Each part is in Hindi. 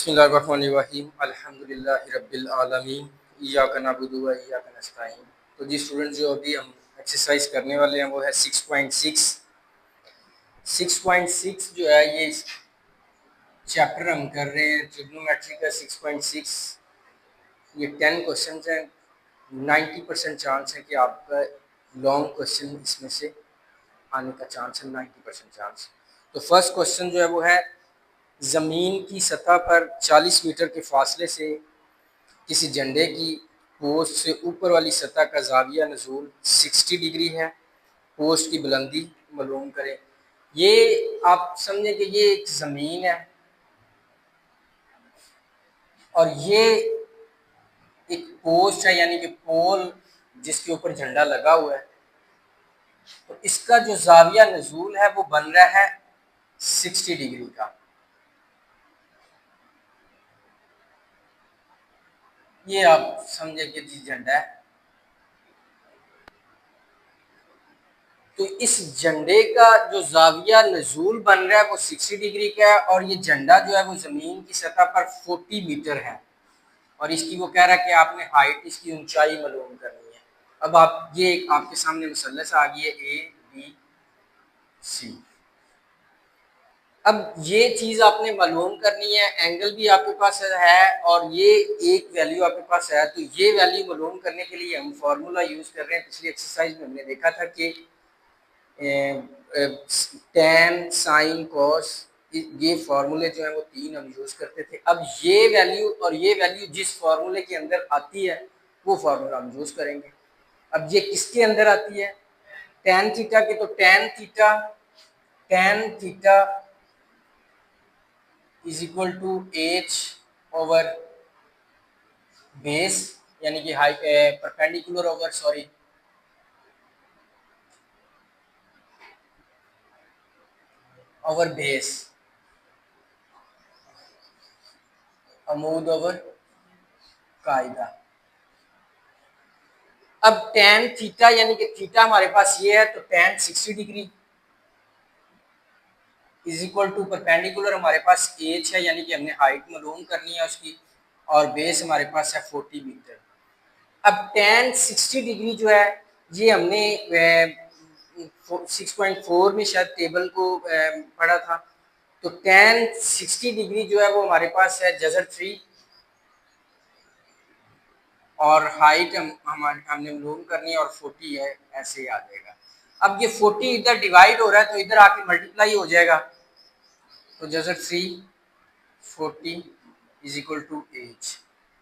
बिस्मिल्लाहिर्रहमानिर्रहीम अल्हम्दुलिल्लाहि रब्बिल आलमीन इय्याका नअबुदु व इय्याका नस्तईन। तो जी स्टूडेंट, जो अभी हम एक्सरसाइज करने वाले हैं वो है 6.6। 6.6 जो है ये चैप्टर हम कर रहे हैं ट्रिग्नोमेट्री का 6.6। ये 10 क्वेश्चन हैं। 90% चांस है कि आपका लॉन्ग क्वेश्चन इसमें से आने का चांस है, 90% चांस। तो फर्स्ट क्वेश्चन जो है वो है, ज़मीन की सतह पर 40 मीटर के फासले से किसी झंडे की पोस्ट से ऊपर वाली सतह का ज़ाविया नज़ूल 60 डिग्री है। पोस्ट की बुलंदी मालूम करें। ये आप समझें कि ये एक ज़मीन है और ये एक पोस्ट है, यानी कि पोल जिसके ऊपर झंडा लगा हुआ है। तो इसका जो ज़ाविया नज़ूल है वो बन रहा है 60 डिग्री का। ये आप समझे कि जी झंडा है। तो इस झंडे का जो ज़ाविया नज़ूल बन रहा है वो 60 डिग्री का है और ये झंडा जो है वो ज़मीन की सतह पर 40 मीटर है। और इसकी वो कह रहा है कि आपने हाइट, इसकी ऊंचाई मालूम करनी है। अब आप ये आपके सामने मुसल्लस आ गई है ABC। अब ये चीज़ आपने मालूम करनी है, एंगल भी आपके पास है और ये एक वैल्यू आपके पास है। तो ये वैल्यू मालूम करने के लिए हम फार्मूला यूज़ कर रहे हैं। पिछली एक्सरसाइज में हमने देखा था कि टेन साइन कॉस, ये फार्मूले जो है वो 3 हम यूज़ करते थे। अब ये वैल्यू और ये वैल्यू जिस फार्मूले के अंदर आती है वो फार्मूला हम यूज़ करेंगे। अब ये किसके अंदर आती है? टेन थीटा के। तो tan theta is equal to H over base, यानी कि height perpendicular over over base, अमूद ओवर कायदा। अब टेन थीटा यानी कि थीटा हमारे पास ये है, तो tan 60 degree is equal to perpendicular हमारे पास एच है, यानी कि हमने हाइट मालूम करनी है उसकी, और बेस हमारे पास है 40 मीटर। अब टेन 60 डिग्री जो है ये हमने 6.4 में शायद टेबल को पढ़ा था। तो टेन 60 डिग्री जो है वो हमारे पास है जज़र 3 और हाइट हमने मालूम करनी है और 40 है, ऐसे ही आ जाएगा। अब ये 40 इधर डिवाइड हो रहा है तो इधर आके मल्टीप्लाई हो जाएगा। तो जज़र 3 40 इज इक्वल टू एच।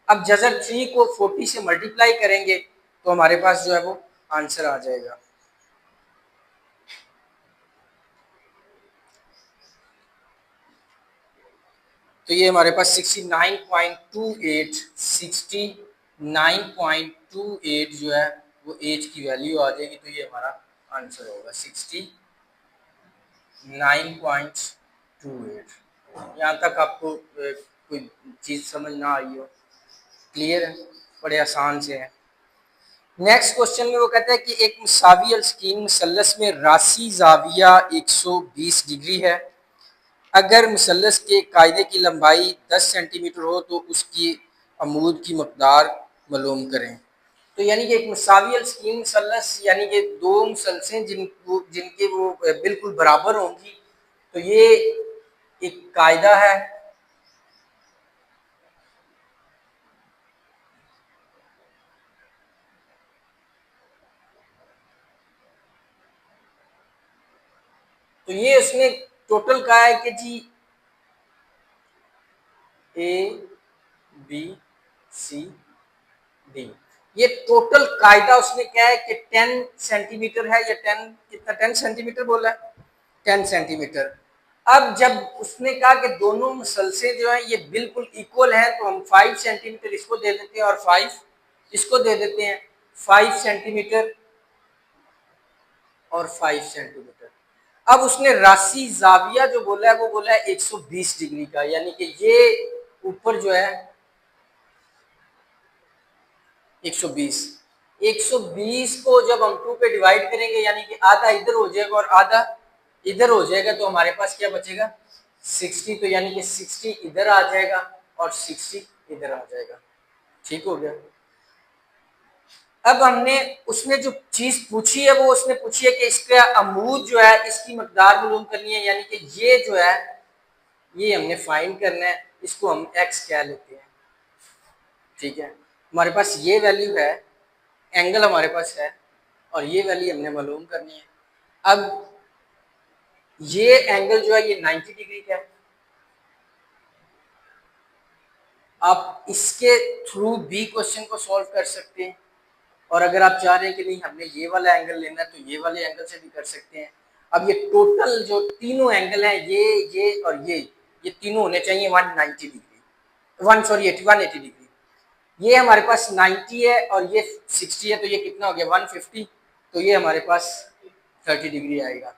अब जज़र 3 को 40 से मल्टीप्लाई करेंगे तो हमारे पास जो है वो आंसर आ जाएगा। तो ये हमारे पास 69.28 जो है वो एच की वैल्यू आ जाएगी। तो ये हमारा आंसर होगा 69.28। यहाँ तक आपको कोई चीज़ समझ ना आई हो? क्लियर है? बड़े आसान से है। नेक्स्ट क्वेश्चन में वो कहता है कि एक मुसावी अलस्कीन मुसल्लस में रासी ज़ाविया 120 डिग्री है। अगर मुसल्लस के कायदे की लंबाई 10 सेंटीमीटर हो तो उसकी अमूद की मकदार मालूम करें। तो यानी कि एक मुसावी अलस्कीन मुसल्लस यानी कि दो मुसल्लसें जिनके वो बिल्कुल बराबर होंगी। तो ये एक कायदा है। तो ये उसने टोटल कहा है कि जी ABCD, ये टोटल कायदा उसने क्या है कि 10 सेंटीमीटर है, या 10 कितना 10 सेंटीमीटर बोला है, 10 सेंटीमीटर। अब जब उसने कहा कि दोनों मुसलसे जो है ये बिल्कुल इक्वल हैं तो हम 5 सेंटीमीटर इसको दे देते हैं और 5 इसको दे देते हैं। 5 सेंटीमीटर और 5 सेंटीमीटर। अब उसने राशि जाविया जो बोला है वो बोला है 120 डिग्री का, यानी कि ये ऊपर जो है 120 को जब हम 2 पे डिवाइड करेंगे यानी कि आधा इधर हो जाएगा और आधा इधर हो जाएगा, तो हमारे पास क्या बचेगा 60। तो यानी कि 60 इधर आ जाएगा और 60 इधर आ जाएगा। ठीक हो गया। अब हमने उसने जो चीज पूछी है वो उसने पूछी है कि इसका अमूद जो है इसकी मकदार मालूम करनी है, यानी कि ये जो है ये हमने फाइंड करना है, इसको हम एक्स कह लेते हैं। ठीक है, हमारे पास ये वैल्यू है, एंगल हमारे पास है और ये वैल्यू हमने मालूम करनी है। अब ये एंगल जो है ये 90 डिग्री का है। आप इसके थ्रू भी क्वेश्चन को सॉल्व कर सकते हैं, और अगर आप चाह रहे हैं कि नहीं हमने ये वाला एंगल लेना है तो ये वाले एंगल से भी कर सकते हैं। अब ये टोटल जो तीनों एंगल हैं ये और ये तीनों होने चाहिए 190 डिग्री, 180 डिग्री। ये हमारे पास 90 है और ये 60 है, तो ये कितना हो गया 150, तो ये हमारे पास 30 डिग्री आएगा।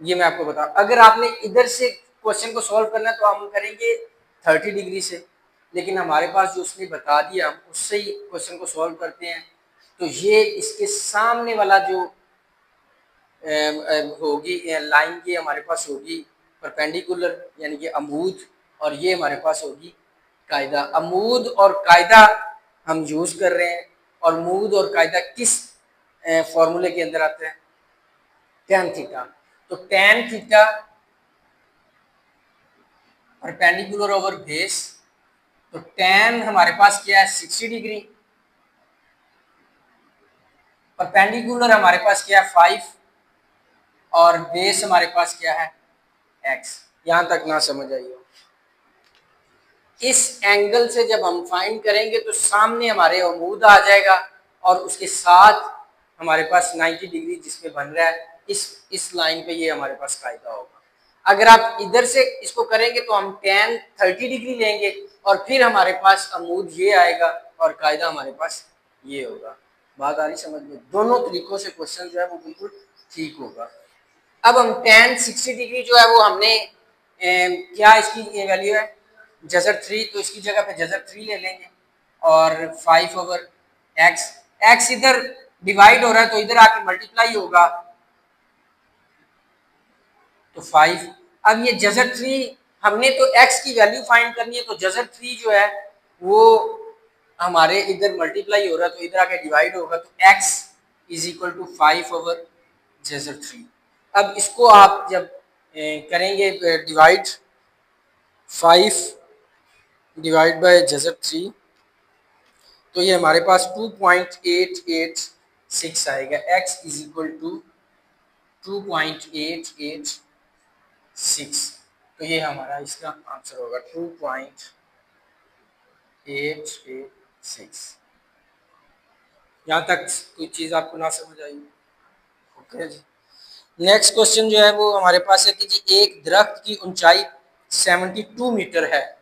ये मैं आपको बताऊं, अगर आपने इधर से क्वेश्चन को सॉल्व करना है तो हम करेंगे 30 डिग्री से, लेकिन हमारे पास जो उसने बता दिया हम उससे ही क्वेश्चन को सॉल्व करते हैं। तो ये इसके सामने वाला जो होगी लाइन, ये हमारे पास होगी परपेंडिकुलर यानी कि अमूद, और ये हमारे पास होगी कायदा। अमूद और कायदा हम यूज कर रहे हैं, और अमूद और कायदा किस फॉर्मूले के अंदर आते हैं, टैन थीटा। तो tan theta perpendicular over base, तो टैन हमारे पास क्या है 60 डिग्री, परपेंडिकुलर हमारे पास क्या है 5, और बेस हमारे पास क्या है x। यहां तक ना समझ आई हो। इस एंगल से जब हम फाइंड करेंगे तो सामने हमारे अमूद आ जाएगा, और उसके साथ हमारे पास 90 डिग्री जिसमें बन रहा है इस लाइन पे ये हमारे पास कायदा होगा। अगर आप इधर से इसको करेंगे तो हम tan 30 डिग्री लेंगे, और फिर हमारे पास अमूद ये आएगा और कायदा हमारे पास ये होगा। बात आ रही समझ में? दोनों तरीकों से क्वेश्चन जो है वो बिल्कुल ठीक होगा। अब हम tan 60 डिग्री जो है वो हमने क्या इसकी वैल्यू है जजर 3, तो इसकी जगह पे जजर 3 ले लेंगे, और 5 ओवर x, x इधर डिवाइड हो रहा है तो इधर आके मल्टीप्लाई होगा, तो 5। अब ये जजर 3 हमने तो x की वैल्यू फाइंड करनी है, तो जजर 3 जो है वो हमारे इधर मल्टीप्लाई हो रहा है तो इधर आके डिवाइड होगा, तो x is equal to 5 over जजर 3। अब इसको आप जब करेंगे डिवाइड 5 डिवाइड बाय जजर 3, तो ये हमारे पास 2.886 आएगा। x इज इक्वल टू 2.886, तो ये हमारा इसका आंसर होगा 2.886। यहाँ तक कोई चीज़ आपको ना समझ आई? ओके जी। नेक्स्ट क्वेश्चन जो है वो हमारे पास है कि जी एक दरख्त की ऊंचाई 72 मीटर है।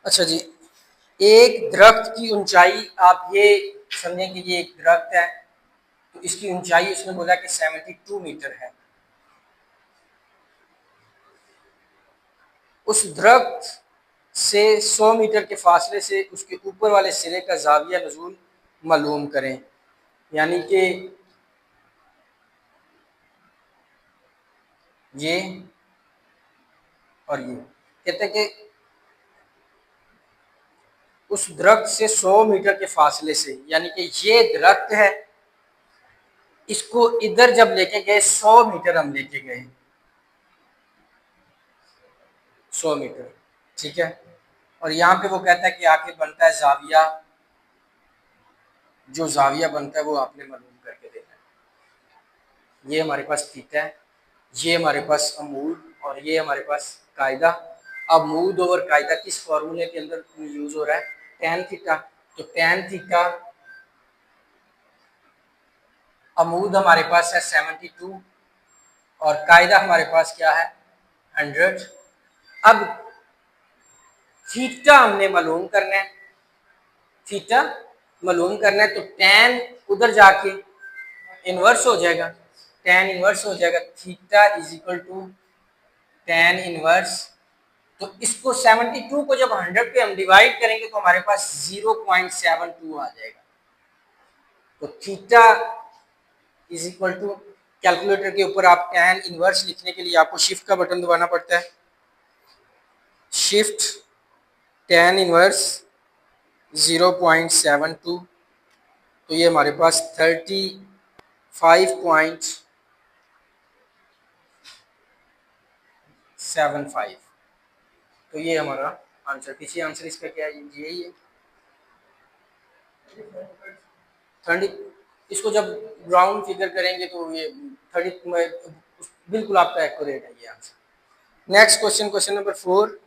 अच्छा जी, एक दरख्त की ऊंचाई आप ये समझें कि ये एक दरख्त है, तो इसकी ऊंचाई उसने बोला कि 72 मीटर है। उस दरख्त से 100 मीटर के फासले से उसके ऊपर वाले सिरे का जाविया नज़ूल मालूम करें, यानी कि ये और ये कहते हैं कि उस दरख्त से 100 मीटर के फासले से, यानी कि ये दरख्त है, इसको इधर जब लेके गए 100 मीटर हम लेके गए, 100 मीटर, ठीक है। और यहाँ पे वो कहता है कि आके बनता है जाविया, जो जाविया बनता है वो आपने मालूम करके देना है। ये हमारे पास थीटा है, ये हमारे पास अमूद, और ये हमारे पास कायदा। अब अमूद और कायदा किस फॉर्मूले के अंदर यूज हो रहा है, टैन थीटा। तो टैन थीटा अमूद हमारे पास है 72 और कायदा हमारे पास क्या है 100। अब थीटा हमने मालूम करना है, थीटा मालूम करना है, तो टैन उधर जाके इनवर्स हो जाएगा, टैन इनवर्स हो जाएगा। Theta is equal to tan inverse तो इसको 72 को जब 100 पे हम डिवाइड करेंगे तो हमारे पास 0.72 आ जाएगा। तो theta is equal to, calculator के ऊपर आप tan इनवर्स लिखने के लिए आपको शिफ्ट का बटन दबाना पड़ता है, शिफ्ट tan इनवर्स 0.72, तो ये हमारे पास 35.75, तो ये हमारा आंसर। पीछे आंसर इसका क्या है, यही है 30। इसको जब राउंड फिगर करेंगे तो ये 30 बिल्कुल आपका एक्यूरेट है ये answer. Next question, question number 4।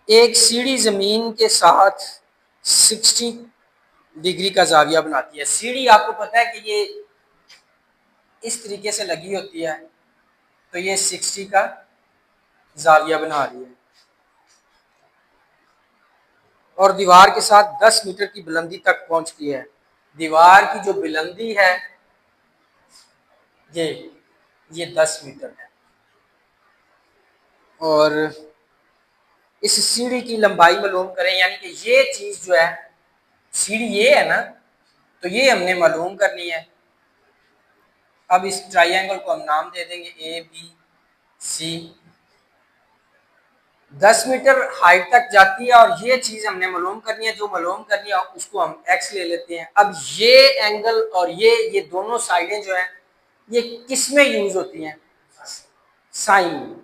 एक सीढ़ी जमीन के साथ 60 डिग्री का जाविया बनाती है। सीढ़ी आपको पता है कि ये इस तरीके से लगी होती है, तो ये 60 का जाविया बना रही है और दीवार के साथ 10 मीटर की बुलंदी तक पहुंचती है। दीवार की जो बुलंदी है ये 10 मीटर है और इस सीढ़ी की लंबाई मालूम करें, यानी कि ये चीज जो है, सीढ़ी ये है ना, तो ये हमने मालूम करनी है। अब इस ट्राइंगल को हम नाम दे देंगे A B C. 10 metre height तक जाती है और ये चीज हमने मालूम करनी है, जो मालूम करनी है उसको हम एक्स ले लेते हैं। अब ये एंगल और ये दोनों साइडें जो है ये किस में यूज होती हैं, साइन।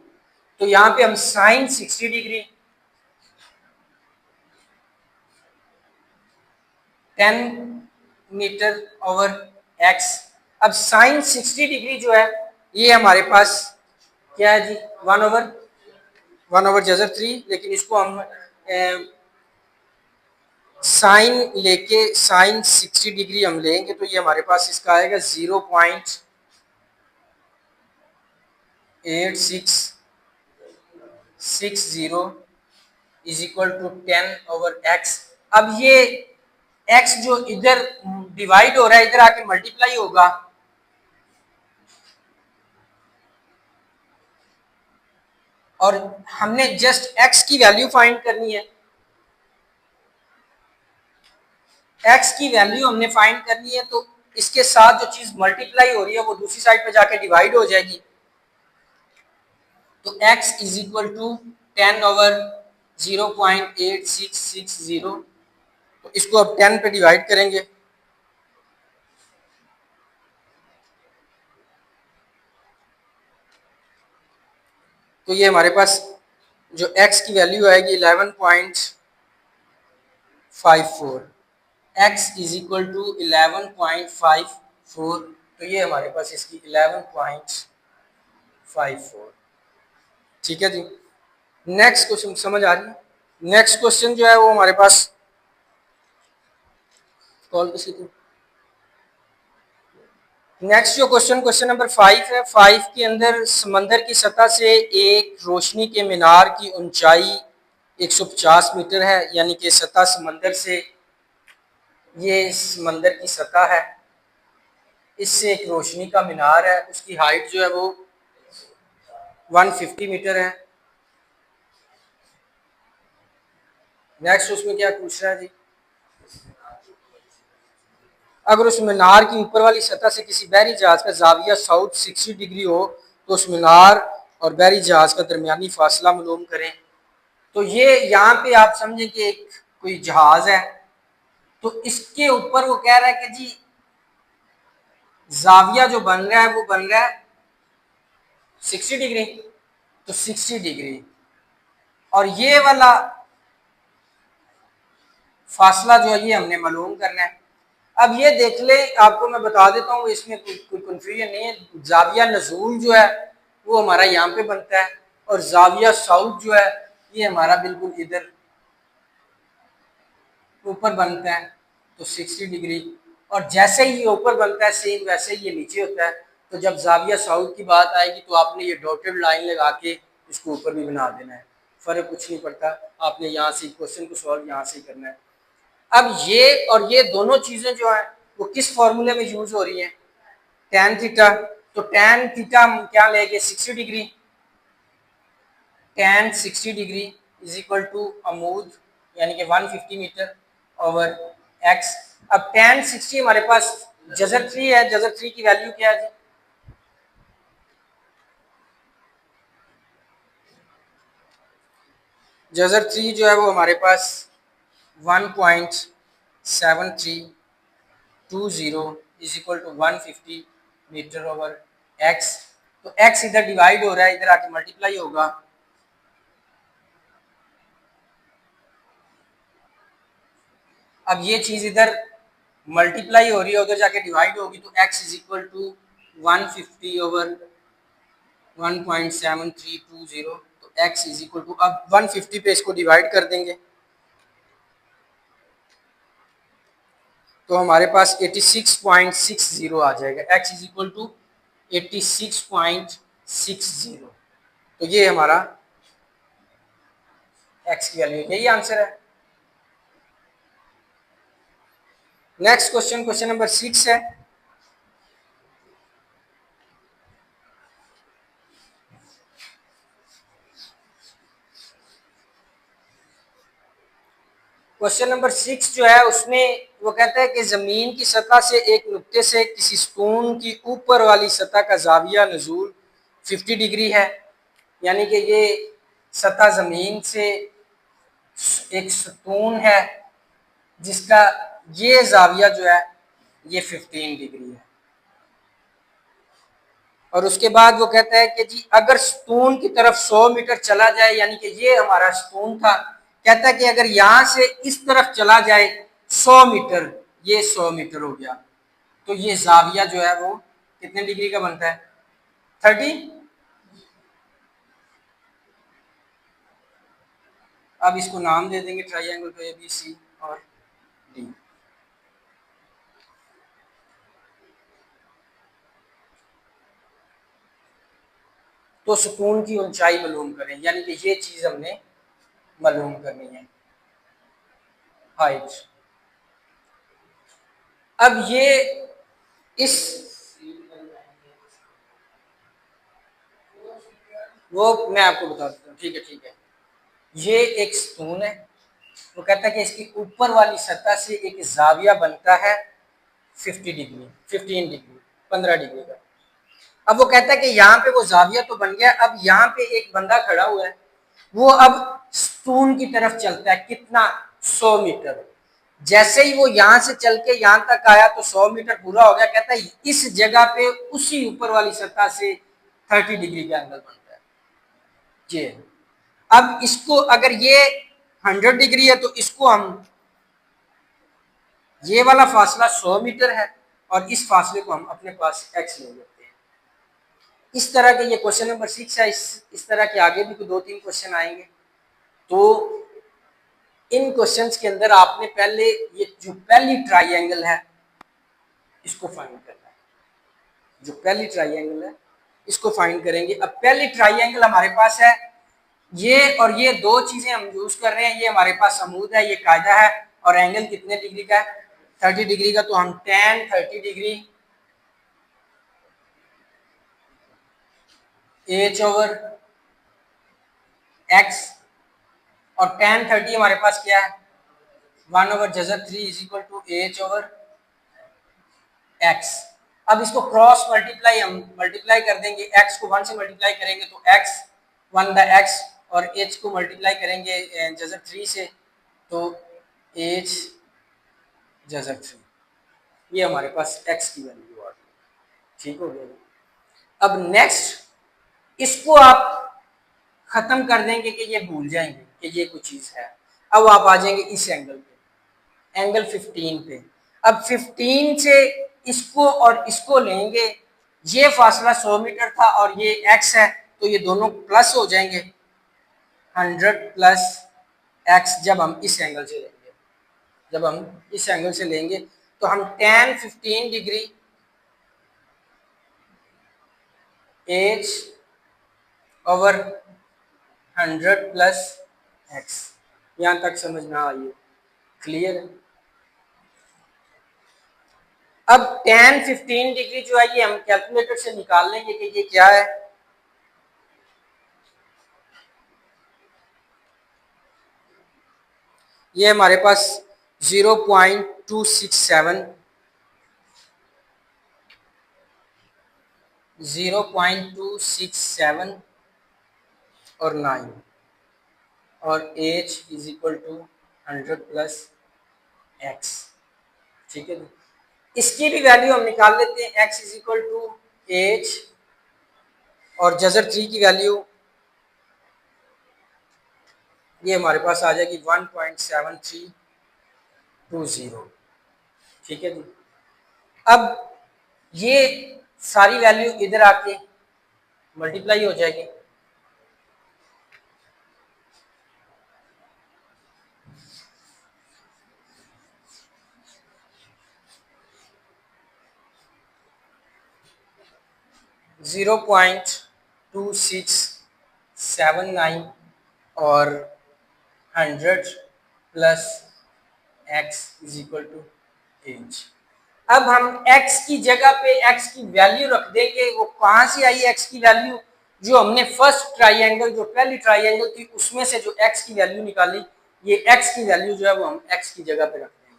तो यहां पे हम sine 60 degree 10 metre over x. अब साइन 60 डिग्री जो है ये हमारे पास क्या है जी, 1 ओवर जजर 3, लेकिन इसको हम साइन लेके साइन 60 डिग्री हम लेंगे तो ये हमारे पास इसका आएगा 0.8660 is equal to 10 over x. अब ये एक्स जो इधर डिवाइड हो रहा है इधर आके मल्टीप्लाई होगा, और हमने जस्ट एक्स की वैल्यू फाइंड करनी है। एक्स की वैल्यू हमने फाइंड करनी है, तो इसके साथ जो चीज मल्टीप्लाई हो रही है वो दूसरी साइड पे जाके डिवाइड हो जाएगी। तो x is equal to 10 over 0.8660, तो इसको अब 10 पे डिवाइड करेंगे तो ये हमारे पास जो x की वैल्यू आएगी 11.54, x इज इक्वल टू 11.54, तो ये हमारे पास इसकी 11.54। ठीक है जी। नेक्स्ट क्वेश्चन समझ आ रही है। नेक्स्ट क्वेश्चन जो है वो हमारे पास कॉल किसी को, नेक्स्ट जो क्वेश्चन, क्वेश्चन नंबर 5 है। 5 के अंदर समंदर की सतह से एक रोशनी के मीनार की ऊंचाई 150 मीटर है, यानी कि सतह समंदर से, ये समंदर की सतह है, इससे एक रोशनी का मीनार है, उसकी हाइट जो है वो 150 मीटर है। नेक्स्ट उसमें क्या पूछ रहा है जी, अगर उस मीनार की ऊपर वाली सतह से किसी बहरी जहाज का जाविया साउथ 60 डिग्री हो तो उस मीनार और बहरी जहाज का दरमियानी फासला मालूम करें। तो ये यहाँ पे आप समझें कि एक कोई जहाज है, तो इसके ऊपर वो कह रहा है कि जी जाविया जो बन रहा है वो बन रहा है 60 डिग्री, तो 60 डिग्री और ये वाला फासला जो है ये हमने मालूम करना है। अब ये देख ले, आपको मैं बता देता हूँ, इसमें कोई कंफ्यूजन नहीं है। जाविया नजूल जो है वो हमारा यहाँ पे बनता है और जाविया साउथ जो है ये हमारा बिल्कुल इधर ऊपर बनता है, तो 60 डिग्री। और जैसे ही ये ऊपर बनता है सेम वैसे ही ये नीचे होता है। तो जब जाविया साउथ की बात आएगी तो आपने ये डॉटेड लाइन लगा के इसको ऊपर भी बना देना है, फ़र्क कुछ नहीं पड़ता। आपने यहाँ से क्वेश्चन को सॉल्व यहाँ से करना है। अब ये और ये दोनों चीज़ें जो है वो किस फॉर्मूले में यूज हो रही हैं, tan थीटा। तो tan थीटा हम क्या लेंगे, 60 degree. tan 60 degree is equal to अमूद यानी कि 150 मीटर ओवर x। अब tan 60 हमारे पास जज़र 3 है, जज़र 3 की वैल्यू क्या है जी, जज़र 3 जो है वो हमारे पास 1.7320 is equal to 150 metre over x। तो x इधर डिवाइड हो रहा है, इधर आके मल्टीप्लाई होगा। अब ये चीज इधर मल्टीप्लाई हो रही है, उधर जाके डिवाइड होगी, तो x is equal to 150 over 1.7320। तो x इज इक्वल टू, अब 150 पे इसको डिवाइड कर देंगे तो हमारे पास 86.60 आ जाएगा। x is equal to 86.60। तो ये हमारा x की वैल्यू, यही आंसर है। नेक्स्ट क्वेश्चन, क्वेश्चन नंबर 6 है। क्वेश्चन नंबर 6 जो है उसमें वो कहता है कि जमीन की सतह से एक नुक्ते से किसी स्टोन की ऊपर वाली सतह का जाविया नजूल 50 डिग्री है। यानी कि ये सतह जमीन से एक स्टोन है जिसका ये जाविया जो है ये 15 डिग्री है। और उसके बाद वो कहता है कि जी अगर स्टोन की तरफ 100 मीटर चला जाए, यानी कि ये हमारा स्टोन था, कहता है कि अगर यहां से इस तरफ चला जाए 100 मीटर, ये 100 मीटर हो गया, तो ये जाविया जो है वो कितने डिग्री का बनता है, 30। अब इसको नाम दे देंगे ट्राइंगल को ए बी सी और डी। तो सुकून की ऊंचाई मालूम करें, यानी कि ये चीज हमने मालूम करनी है, हाइट। अब ये इस वो मैं आपको बता देता हूँ, ठीक है ठीक है। ये एक स्टोन है, वो कहता है कि इसकी ऊपर वाली सतह से एक जाविया बनता है 50 डिग्री, 15 डिग्री, 15 डिग्री का। अब वो कहता है कि यहाँ पे वो जाविया तो बन गया, अब यहाँ पे एक बंदा खड़ा हुआ है, वो अब स्टोन की तरफ चलता है, कितना, 100 मीटर। जैसे ही वो यहाँ से चल के यहाँ तक आया तो 100 मीटर पूरा हो गया। कहता है इस जगह पे उसी ऊपर वाली सतह से 30 डिग्री का एंगल बनता है ये। अब इसको अगर ये 100 डिग्री है तो इसको हम, ये वाला फासला 100 मीटर है और इस फासले को हम अपने पास x ले लेते हैं। इस तरह के ये क्वेश्चन नंबर 6 है। इस तरह के आगे भी 2-3 क्वेश्चन आएंगे। तो इन क्वेश्चंस के अंदर आपने पहले ये जो पहली ट्राइंगल है इसको फाइंड करना है। जो पहली ट्राइंगल है इसको फाइंड करेंगे। अब पहली ट्राइंगल हमारे पास है ये, और ये दो चीजें हम यूज कर रहे हैं। ये हमारे पास अमूद है, ये कायदा है, और एंगल कितने डिग्री का है, 30 डिग्री का। तो हम tan 30 डिग्री h ओवर x, और tan 30 हमारे पास क्या है, 1 ओवर जज़र 3 is equal to h over x। अब इसको क्रॉस मल्टीप्लाई हम मल्टीप्लाई कर देंगे, x को 1 से मल्टीप्लाई करेंगे तो x 1 बाय x, और h को मल्टीप्लाई करेंगे जज़र 3 से तो h जज़र 3। ये हमारे पास x की वैल्यू आ गई, ठीक हो गया। अब नेक्स्ट इसको आप खत्म कर देंगे कि ये भूल जाएंगे कि ये कोई चीज है। अब आप आ जाएंगे इस एंगल पे, एंगल 15 पे। अब 15 से इसको और इसको लेंगे, ये फासला 100 मीटर था और ये x है, तो ये दोनों प्लस हो जाएंगे, 100 प्लस x। जब हम इस एंगल से लेंगे, जब हम इस एंगल से लेंगे तो हम tan 15 degree h over 100 plus x. यहाँ तक समझ में आई है? क्लियर है? अब tan 15 डिग्री जो है ये हम कैलकुलेटर से निकाल लेंगे कि ये क्या है। ये हमारे पास 0.267 0.267 और 9 और h is equal to 100 plus x. ठीक है, इसकी भी वैल्यू हम निकाल लेते हैं, x is equal to H और जजर 3 की वैल्यू ये हमारे पास आ जाएगी 1.7320। ठीक है जी। अब ये सारी वैल्यू इधर आके मल्टीप्लाई हो जाएगी। जीरो पॉइंट 2679 और 100 plus x is equal to H. अब हम x की जगह पे x की वैल्यू रख देंगे। वो कहां से आई x की वैल्यू? जो हमने फर्स्ट ट्राइंगल, जो पहली ट्राइंगल थी उसमें से जो x की वैल्यू निकाली, ये x की वैल्यू जो है वो हम x की जगह पे रख देंगे।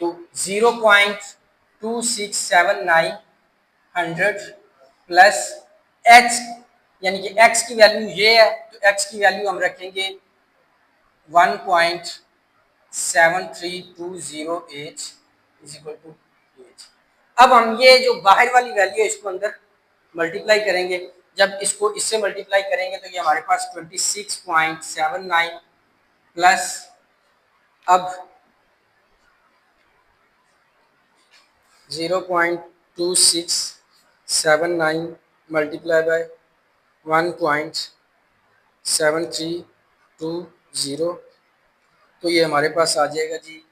तो 0.2679 100 प्लस h यानी कि x की वैल्यू ये है, तो x की वैल्यू हम रखेंगे 1.7320h is equal to H. अब हम ये जो बाहर वाली वैल्यू है इसको अंदर मल्टीप्लाई करेंगे। जब इसको इससे मल्टीप्लाई करेंगे तो ये हमारे पास 26.79 प्लस अब 0.2679 मल्टीप्लाई बाय 1.7320, तो ये हमारे पास आ जाएगा जी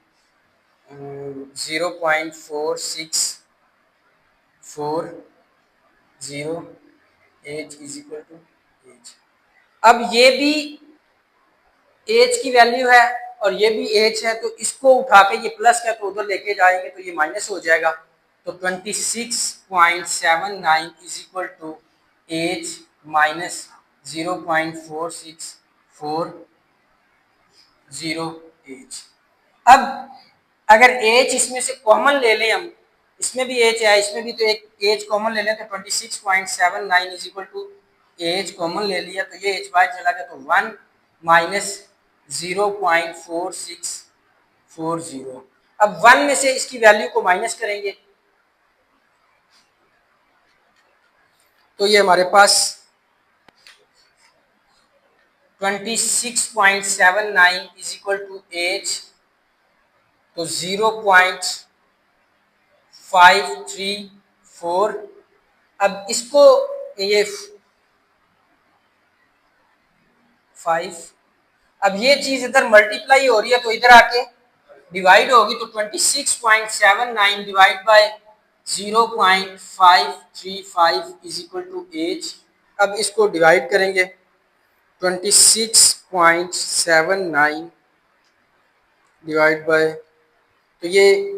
0.4640 इज इक्वल टू एच। अब ये भी एच की वैल्यू है और ये भी एच है, तो इसको उठा के ये प्लस का तो उधर लेके जाएंगे तो ये माइनस हो जाएगा। तो 26.79 is equal to H minus 0.4640 अब अगर एच इसमें से कॉमन ले लें हम, इसमें भी एच है इसमें भी, तो एक एच कॉमन ले लें तो 26.79 is equal to H common ले लिया तो ये एच बाहर चला गया तो 1 माइनस 0.4640। अब 1 में से इसकी वैल्यू को माइनस करेंगे तो ये हमारे पास 26.79 इज इक्वल टू एच, तो 0.534। अब इसको ये 5, अब ये चीज इधर मल्टीप्लाई हो रही है तो इधर आके डिवाइड होगी तो 26.79 divide by 0.535 is equal to H. अब इसको डिवाइड करेंगे 26.79 डिवाइड बाय, तो ये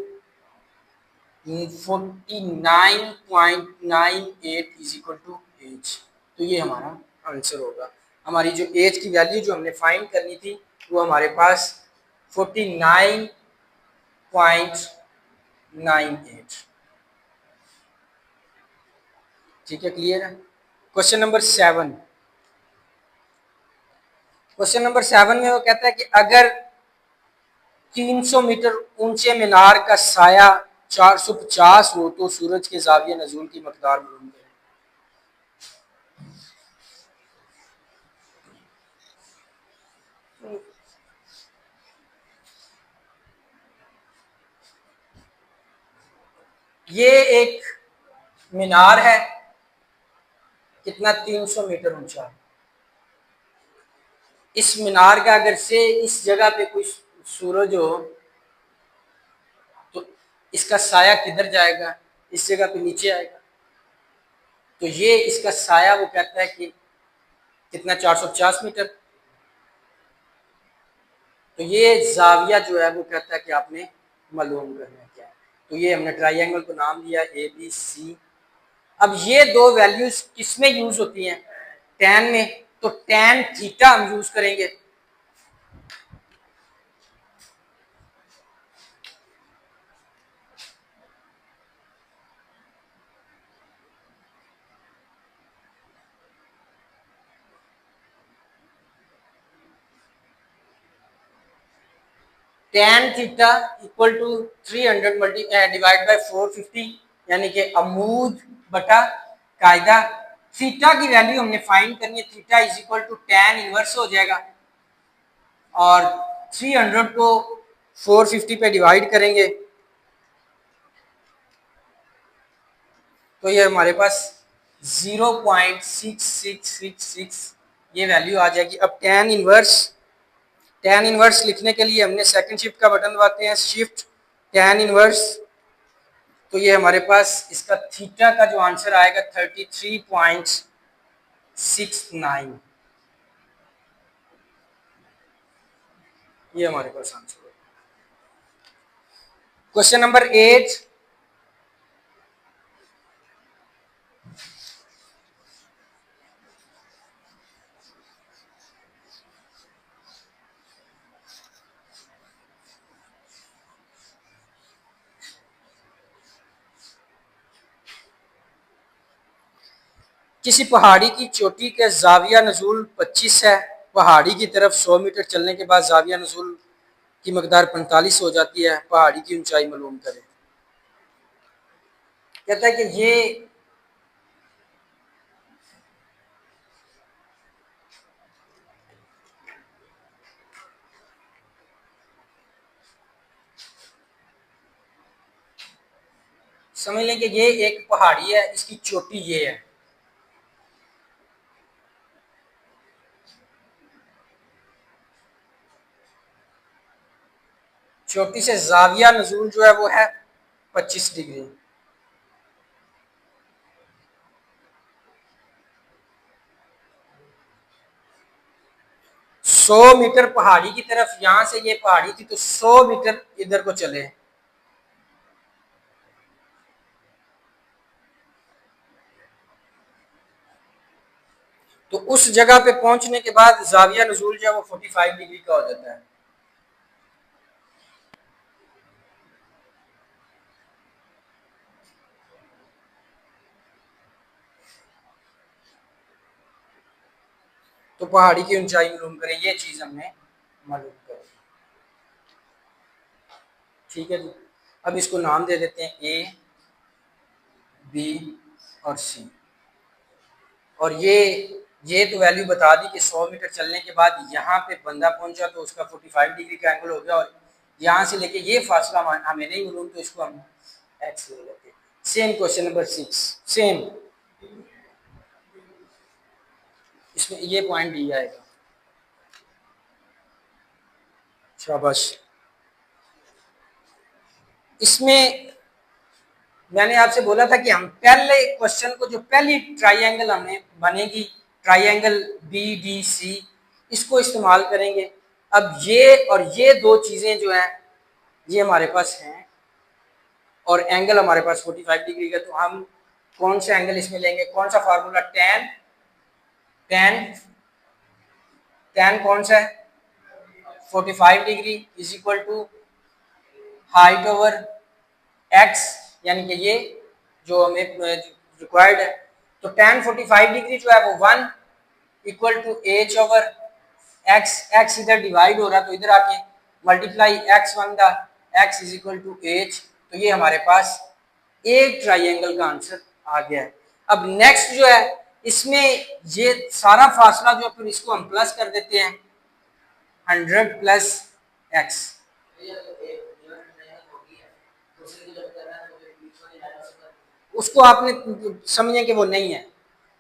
49.98 इज इक्वल टू एच। तो ये हमारा आंसर होगा। हमारी जो एच की वैल्यू जो हमने फाइंड करनी थी वो हमारे पास 49.98। ठीक है, क्लियर है? Question number 7। क्वेश्चन नंबर 7 में वो कहता है कि अगर 300 मीटर ऊंचे मीनार का साया 450 हो तो सूरज के ज़ाविया नज़ूल की मकदार मालूम करें। ये एक मीनार है, कितना 300 मीटर ऊंचा है। इस मीनार का अगर से इस जगह पे कोई सूरज हो तो इसका साया किधर जाएगा? इस जगह पे नीचे आएगा। तो ये इसका साया वो कहता है कि कितना 450 मीटर। तो ये जाविया जो है वो कहता है कि आपने मालूम करना है क्या है। तो ये हमने ट्राइंगल को नाम दिया ए बी सी। अब ये दो वैल्यूज किस में यूज होती हैं? टैन में। तो टैन थीटा हम यूज करेंगे। Tan theta equal to 300 divide by 450, यानी कि अमूद बटा कायदा। थीटा की वैल्यू हमने फाइंड करनी है। Theta is equal to tan inverse हो जाएगा और 300 को 450 पे डिवाइड करेंगे तो ये हमारे पास 0.6666 ये वैल्यू आ जाएगी। अब टैन इनवर्स लिखने के लिए हमने सेकंड शिफ्ट का बटन दबाते हैं, शिफ्ट टैन इनवर्स। तो ये हमारे पास इसका थीटा का जो आंसर आएगा 33.69, ये हमारे पास आंसर है। क्वेश्चन नंबर 8, किसी पहाड़ी की चोटी के जाविया नजूल 25 है। पहाड़ी की तरफ 100 मीटर चलने के बाद जाविया नजूल की मकदार 45 हो जाती है। पहाड़ी की ऊंचाई मालूम करें। कहता है कि ये समझ लें कि ये एक पहाड़ी है, इसकी चोटी ये है। चोटी से जाविया नजूल जो है वो है 25 डिग्री। सौ मीटर पहाड़ी की तरफ, यहां से ये पहाड़ी थी तो 100 मीटर इधर को चले। तो उस जगह पे पहुंचने के बाद जाविया नजूल जो है वो 45 डिग्री का हो जाता है। तो पहाड़ी की ऊंचाई मालूम करें, ये चीज हमने मालूम करें। ठीक है जी। अब इसको नाम दे देते हैं ए बी और सी। और ये तो वैल्यू बता दी कि 100 मीटर चलने के बाद यहाँ पे बंदा पहुंचा तो उसका 45 डिग्री का एंगल हो गया। और यहाँ से लेके ये फासला हमें नहीं मालूम तो इसको हम एक्स ले लेते हैं। सेम क्वेश्चन नंबर 6, सेम इसमें ये पॉइंट दिया आएगा। शाबाश। इसमें मैंने आपसे बोला था कि हम पहले क्वेश्चन को, जो पहली ट्राइंगल हमें बनेगी ट्राइंगल बी डी सी, इसको इस्तेमाल करेंगे। अब ये और ये दो चीजें जो हैं ये हमारे पास हैं और एंगल हमारे पास 45 डिग्री का। तो हम कौन सा एंगल इसमें लेंगे? कौन सा फार्मूला? टेन टेन टेन कौन सा है? 45 degree is equal to height over x, यानी कि ये जो हमें रिक्वायर्ड है। तो tan 45 डिग्री जो है वो 1 equal to H over x. X इधर डिवाइड हो रहा तो इधर आके multiply x one the x is equal to H. तो ये हमारे पास एक ट्राइंगल का आंसर आ गया है। अब नेक्स्ट जो है इसमें ये सारा फासला जो फिर इसको हम प्लस कर देते हैं 100 प्लस एक्स। उसको आपने समझे कि वो नहीं है।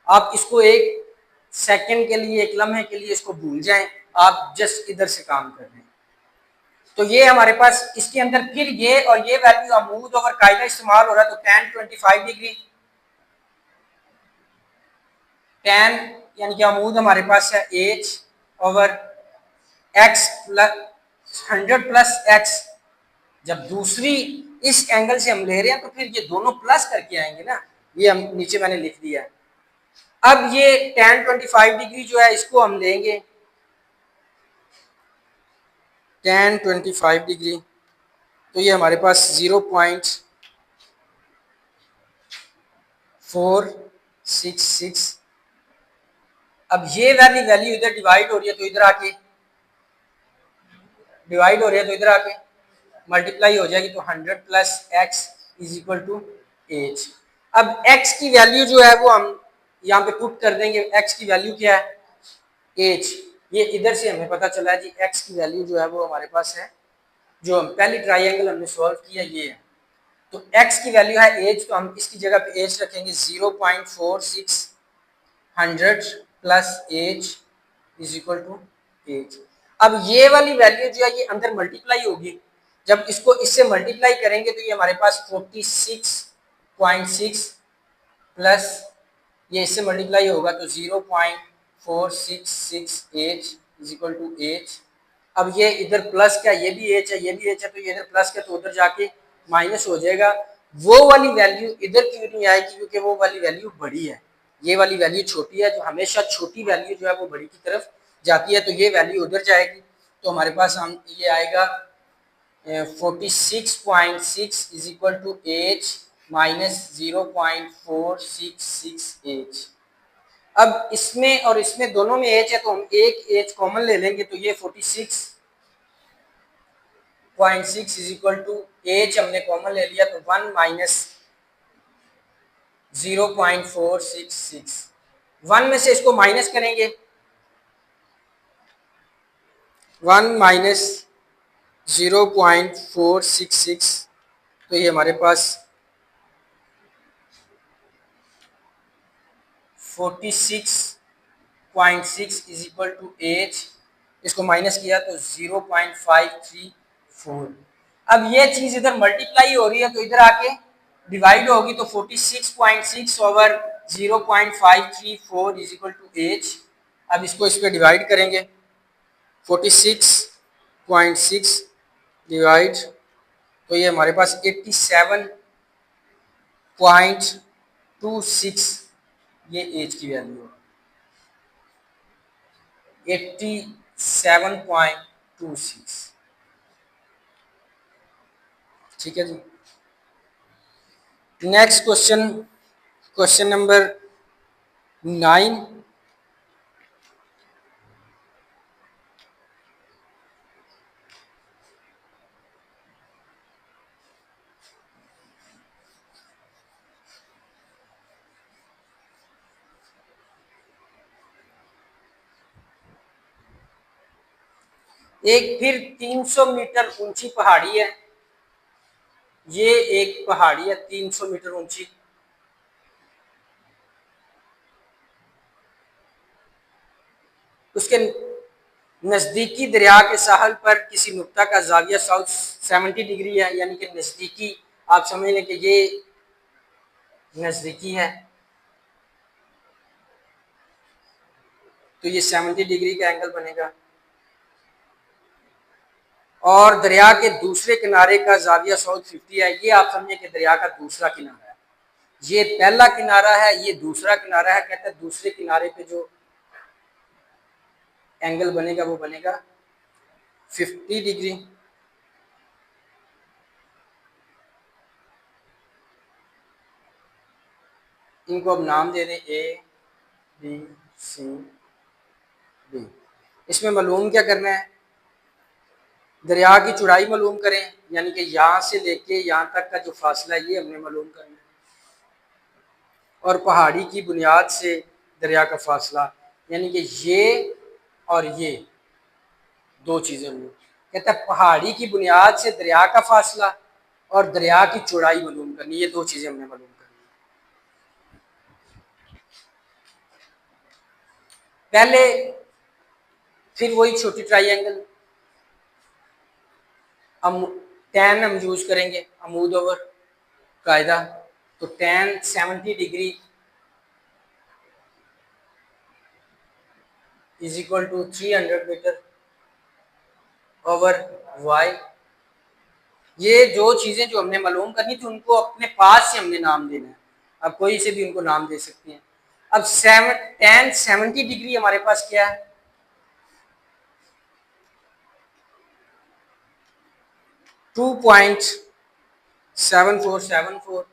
आप इसको एक सेकंड के लिए, एक लम्हे के लिए इसको भूल जाएं। आप जस्ट इधर से काम कर रहे हैं। तो ये हमारे पास इसके अंदर फिर ये और ये वैल्यू अमूद और कायदा इस्तेमाल हो रहा है। तो tan 25 डिग्री, tan यानी कि अमूद हमारे पास है H over x plus 100 plus x. जब दूसरी इस एंगल से हम ले रहे हैं तो फिर ये दोनों प्लस करके आएंगे ना, ये हम नीचे मैंने लिख दिया है। अब ये tan 25 डिग्री जो है इसको हम लेंगे tan 25 डिग्री, तो ये हमारे पास 0.466। अब ये वाली वैल्यू इधर डिवाइड हो रही है तो इधर आके मल्टीप्लाई हो जाएगी, तो 100 plus x is equal to H. अब x की वैल्यू जो है वो हम यहाँ पे पुट कर देंगे। x की वैल्यू क्या है? h। ये इधर से हमें पता चला है जी x की वैल्यू जो है वो हमारे पास है, जो हम पहली ट्राइंगल हमने सॉल्व किया ये है। तो x की वैल्यू है h, तो हम इसकी जगह पे h रखेंगे 0.46 100 plus h is equal to h। अब ये वाली वैल्यू जो है ये अंदर मल्टीप्लाई होगी। जब इसको इससे मल्टीप्लाई करेंगे तो ये हमारे पास 46.6 प्लस ये इससे मल्टीप्लाई होगा तो 0.466h is equal to h। अब ये इधर प्लस क्या, ये भी h है, ये भी h है, तो ये इधर प्लस क्या तो उधर जाके माइनस हो जाएगा। वो वाली वैल्यू इधर क्यों नहीं आएगी? क्योंकि वो वाली वैल्यू बड़ी है, ये वाली वैल्यू छोटी है। जो हमेशा छोटी वैल्यू जो है वो बड़ी की तरफ जाती है, तो ये वैल्यू उधर जाएगी। तो हमारे पास हम ये आएगा 46.6 is equal to h minus 0.466h। अब इसमें और इसमें दोनों में h है तो हम एक h कॉमन ले लेंगे, तो ये 46.6 इज इक्वल टू h हमने कॉमन ले लिया, तो 1 माइनस 0.466। 1 में से इसको माइनस करेंगे, 1 माइनस 0.466, तो ये हमारे पास 46.6 इज इक्वल टू h। इसको माइनस किया तो 0.534। अब ये चीज इधर मल्टीप्लाई हो रही है तो इधर आके डिवाइड होगी, तो 46.6 over 0.534 is equal to h। अब इसको इस पर डिवाइड करेंगे, 46.6 डिवाइड, तो ये हमारे पास 87.26 ये एज की वैल्यू है, 87.26। ठीक है जी। Next question, question number 9। एक फिर 300 मीटर ऊंची पहाड़ी है, ये एक पहाड़ी है 300 मीटर ऊंची। उसके नजदीकी दरिया के साहल पर किसी नुक्ता का जाविया साउथ 70 डिग्री है, यानी कि नजदीकी, आप समझ लें कि ये नजदीकी है, तो ये 70 डिग्री का एंगल बनेगा। और दरिया के दूसरे किनारे का जाविया साउथ 50 है, ये आप समझे कि दरिया का दूसरा किनारा है। ये पहला किनारा है, ये दूसरा किनारा है। कहते हैं दूसरे किनारे पे जो एंगल बनेगा वो बनेगा 50 डिग्री। इनको अब नाम दे दें A B C D। इसमें मालूम क्या करना है? दरिया की चौड़ाई मालूम करें, यानी कि यहाँ से लेके यहाँ तक का जो फासला है ये हमने मालूम करना है, और पहाड़ी की बुनियाद से दरिया का फासला, यानी कि ये और ये दो चीज़ें मालूम। कहता है पहाड़ी की बुनियाद से दरिया का फासला और दरिया की चौड़ाई मालूम करनी, ये दो चीज़ें हमने मालूम करनी। पहले फिर वही छोटी ट्राइंगल tan हम यूज करेंगे, अमूद ओवर कायदा, तो tan 70 degree is equal to 300 metre over y. ये जो चीज़ें जो हमने मालूम करनी थी उनको अपने पास से हमने नाम देना है। अब कोई से भी उनको नाम दे सकते हैं। अब 70 हमारे पास क्या है, 2.7474,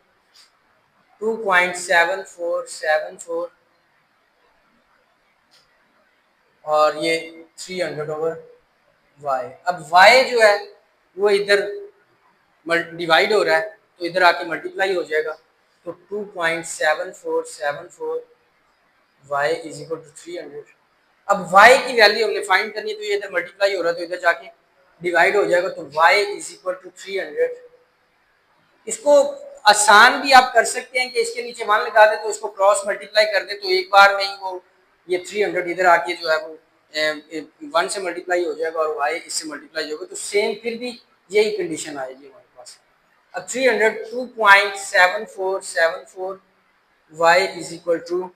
2.7474 और ये 300 ओवर वाई। अब वाई जो है वो इधर डिवाइड हो रहा है तो इधर आके मल्टीप्लाई हो जाएगा। तो 2.7474 वाई इज इक्वल टू 300। अब वाई की वैल्यू हमने फाइंड करनी है तो ये इधर मल्टीप्लाई हो रहा है तो इधर जाके डिवाइड हो जाएगा। तो वाई इज इक्वल टू 300। इसको आसान भी आप कर सकते हैं कि इसके नीचे 1 लगा दे तो इसको क्रॉस मल्टीप्लाई कर दे तो एक बार में ही वो ये 300 इधर आके जो है वो 1 से मल्टीप्लाई हो जाएगा और वाई इससे मल्टीप्लाई होगा। तो सेम फिर भी यही कंडीशन आएगी हमारे पास। अब 300 2.7474 वाई इज इक्वल टू,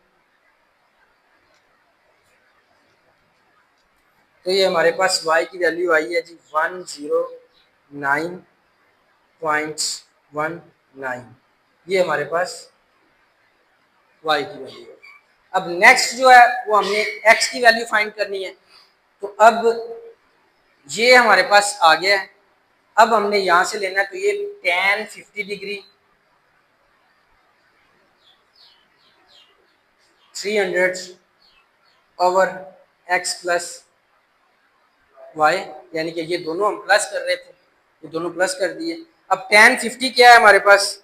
तो ये हमारे पास y की वैल्यू आई है जी 109.19। ये हमारे पास y की वैल्यू है। अब नेक्स्ट जो है वो हमने x की वैल्यू फाइंड करनी है। तो अब ये हमारे पास आ गया है। अब हमने यहां से लेना है तो ये tan 50 degree 300 over x plus y, यानी कि ये दोनों हम प्लस कर रहे थे, ये दोनों प्लस कर दिए। अब tan 50 क्या है हमारे पास,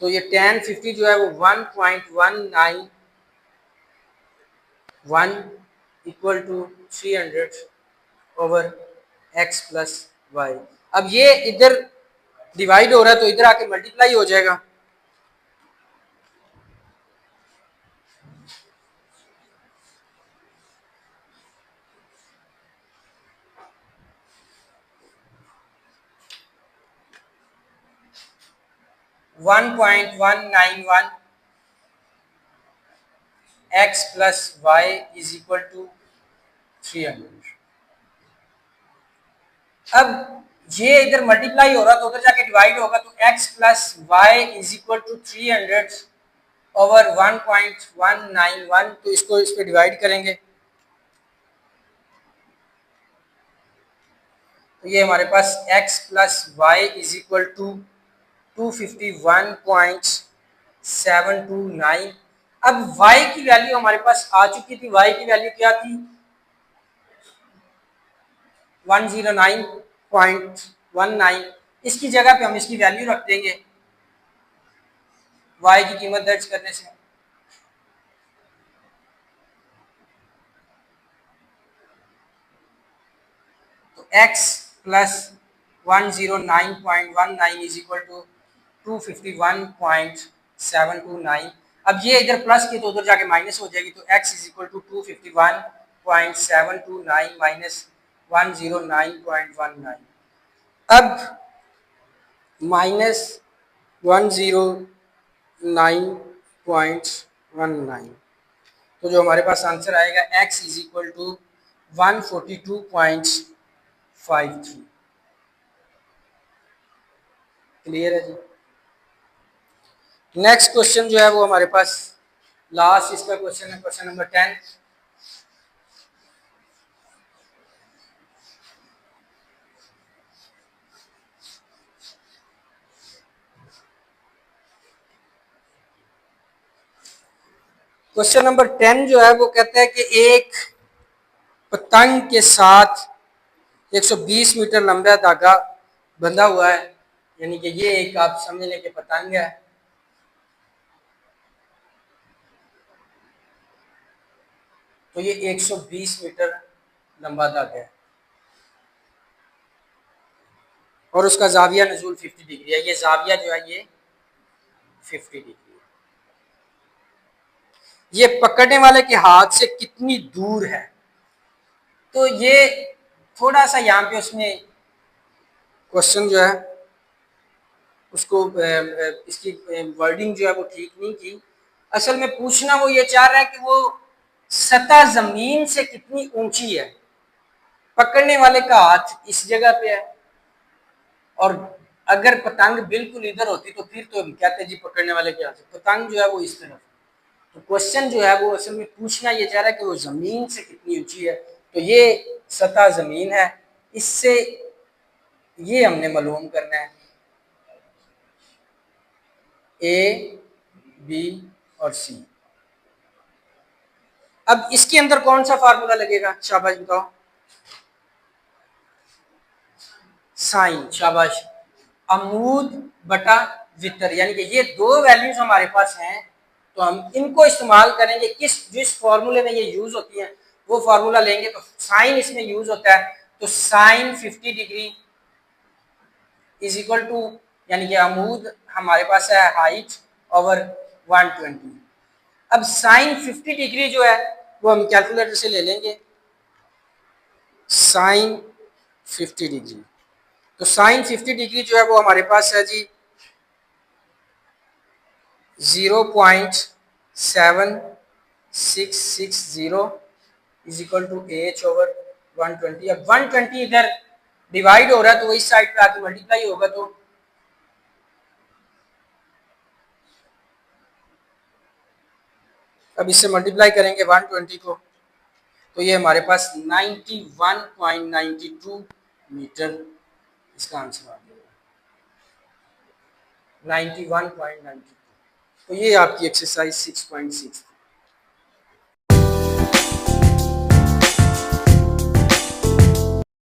तो ये tan 50 जो है वो 1.191 equal to 300 over x plus y. अब ये इधर डिवाइड हो रहा है तो इधर आके मल्टीप्लाई हो जाएगा। One point one nine one x plus y is equal to 300। अब ये इधर मल्टीप्लाई हो रहा तो उधर जाके डिवाइड होगा तो x plus y is equal to 300 over 1.191। तो इसको इस पे डिवाइड करेंगे तो ये हमारे पास x plus y is equal to 251.729। अब y की वैल्यू हमारे पास आ चुकी थी। y की वैल्यू क्या थी, 109.19। इसकी जगह पे हम इसकी वैल्यू रख देंगे y की कीमत दर्ज करने से। तो x plus 109.19 is equal to 251.729। अब ये इधर प्लस की तो उधर जाके माइनस हो जाएगी तो x is equal to 251.729 minus 109.19। अब माइनस 109.19, तो जो हमारे पास आंसर आएगा x is equal to 142.53। Clear है जी। नेक्स्ट क्वेश्चन जो है वो हमारे पास लास्ट इसका क्वेश्चन है, क्वेश्चन नंबर 10। क्वेश्चन नंबर 10 जो है वो कहता है कि एक पतंग के साथ 120 मीटर लंबा धागा बंधा हुआ है, यानी कि ये एक आप समझ लें कि पतंग है। तो ये 120 मीटर लंबा धागा है और उसका जाविया नजूल 50 डिग्री है। ये जाविया जो है ये 50 डिग्री है। ये पकड़ने वाले के हाथ से कितनी दूर है, तो ये थोड़ा सा यहाँ पे उसने क्वेश्चन जो है उसको इसकी वर्डिंग जो है वो ठीक नहीं की। असल में पूछना वो ये चाह रहा है कि वो सतह जमीन से कितनी ऊंची है। पकड़ने वाले का हाथ इस जगह पे है और अगर पतंग बिल्कुल इधर होती तो फिर तो हम कहते जी पकड़ने वाले के हाथ से, पतंग जो है वो इस तरफ। तो क्वेश्चन जो है वो असल में पूछना ये चाह रहा है कि वो जमीन से कितनी ऊंची है। तो ये सतह जमीन है, इससे ये हमने मालूम करना है ए बी और सी। अब इसके अंदर कौन सा फार्मूला लगेगा, शाबाश बताओ। साइन, शाबाश। अमूद बटा वितर, यानी कि ये दो वैल्यूज हमारे पास हैं, तो हम इनको इस्तेमाल करेंगे किस जिस फॉर्मूले में ये यूज होती है वो फार्मूला लेंगे। तो साइन इसमें यूज होता है, तो sine 50 degree is equal to, यानी कि अमूद हमारे पास है हाइट ओवर 120। अब साइन 50 डिग्री जो है वो हम कैलकुलेटर से ले लेंगे, साइन 50 डिग्री। तो साइन 50 डिग्री जो है वो हमारे पास है जी 0.7660 is equal to H over 120। अब 120 इधर डिवाइड हो रहा है तो वो इस साइड पे आके मल्टीप्लाई होगा, तो अब इससे मल्टीप्लाई करेंगे 120 को, तो ये हमारे पास 91.92 मीटर इसका आंसर आ गया, 91.92। तो ये आपकी एक्सरसाइज 6.6